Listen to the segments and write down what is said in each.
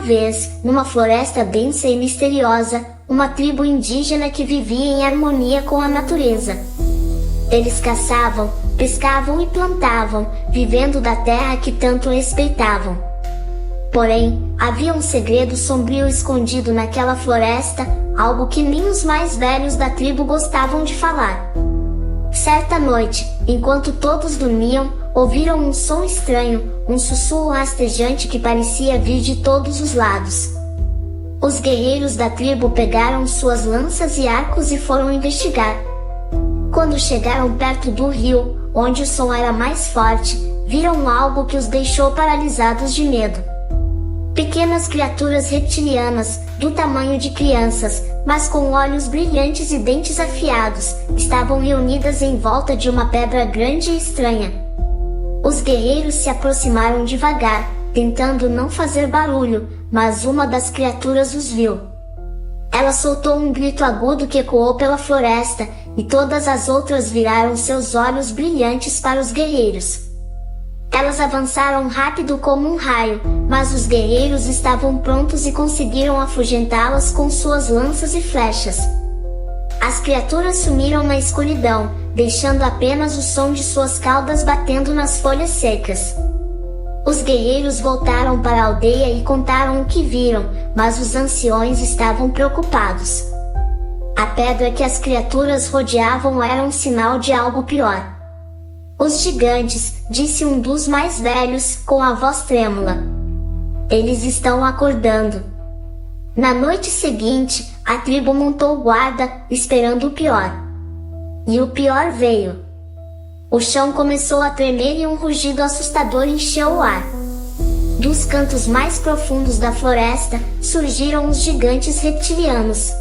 vez, numa floresta densa e misteriosa, uma tribo indígena que vivia em harmonia com a natureza. Eles caçavam, pescavam e plantavam, vivendo da terra que tanto respeitavam. Porém, havia um segredo sombrio escondido naquela floresta, algo que nem os mais velhos da tribo gostavam de falar. Certa noite, enquanto todos dormiam, ouviram um som estranho, um sussurro rastejante que parecia vir de todos os lados. Os guerreiros da tribo pegaram suas lanças e arcos e foram investigar. Quando chegaram perto do rio, onde o som era mais forte, viram algo que os deixou paralisados de medo. Pequenas criaturas reptilianas, do tamanho de crianças, mas com olhos brilhantes e dentes afiados, estavam reunidas em volta de uma pedra grande e estranha. Os guerreiros se aproximaram devagar, tentando não fazer barulho, mas uma das criaturas os viu. Ela soltou um grito agudo que ecoou pela floresta, e todas as outras viraram seus olhos brilhantes para os guerreiros. Elas avançaram rápido como um raio, mas os guerreiros estavam prontos e conseguiram afugentá-las com suas lanças e flechas. As criaturas sumiram na escuridão, deixando apenas o som de suas caudas batendo nas folhas secas. Os guerreiros voltaram para a aldeia e contaram o que viram, mas os anciões estavam preocupados. A pedra que as criaturas rodeavam era um sinal de algo pior. Os gigantes, disse um dos mais velhos, com a voz trêmula. Eles estão acordando. Na noite seguinte, a tribo montou guarda, esperando o pior. E o pior veio. O chão começou a tremer e um rugido assustador encheu o ar. Dos cantos mais profundos da floresta, surgiram os gigantes reptilianos.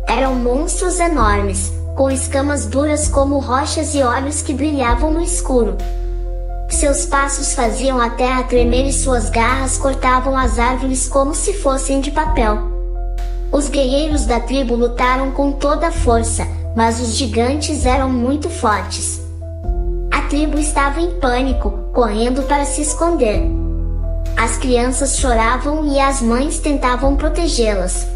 Eram monstros enormes, com escamas duras como rochas e olhos que brilhavam no escuro. Seus passos faziam a terra tremer e suas garras cortavam as árvores como se fossem de papel. Os guerreiros da tribo lutaram com toda a força, mas os gigantes eram muito fortes. A tribo estava em pânico, correndo para se esconder. As crianças choravam e as mães tentavam protegê-las.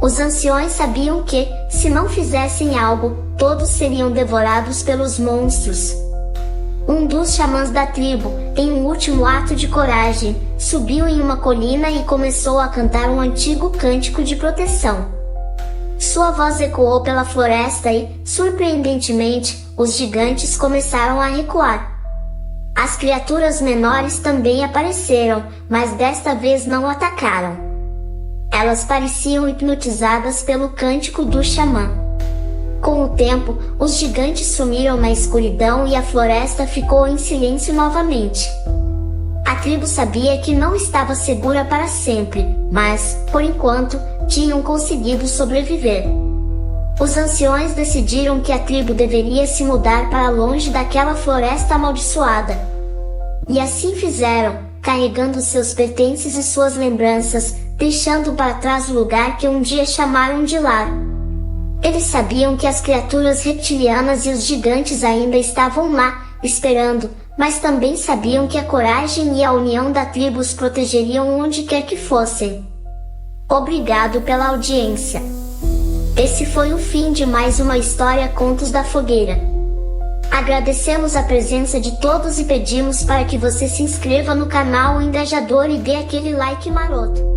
Os anciões sabiam que, se não fizessem algo, todos seriam devorados pelos monstros. Um dos xamãs da tribo, em um último ato de coragem, subiu em uma colina e começou a cantar um antigo cântico de proteção. Sua voz ecoou pela floresta e, surpreendentemente, os gigantes começaram a recuar. As criaturas menores também apareceram, mas desta vez não atacaram. Elas pareciam hipnotizadas pelo cântico do xamã. Com o tempo, os gigantes sumiram na escuridão e a floresta ficou em silêncio novamente. A tribo sabia que não estava segura para sempre, mas, por enquanto, tinham conseguido sobreviver. Os anciões decidiram que a tribo deveria se mudar para longe daquela floresta amaldiçoada. E assim fizeram, carregando seus pertences e suas lembranças, deixando para trás o lugar que um dia chamaram de lar. Eles sabiam que as criaturas reptilianas e os gigantes ainda estavam lá, esperando, mas também sabiam que a coragem e a união da tribo os protegeriam onde quer que fossem. Obrigado pela audiência. Esse foi o fim de mais uma história Contos da Fogueira. Agradecemos a presença de todos e pedimos para que você se inscreva no canal O Engajador e dê aquele like maroto.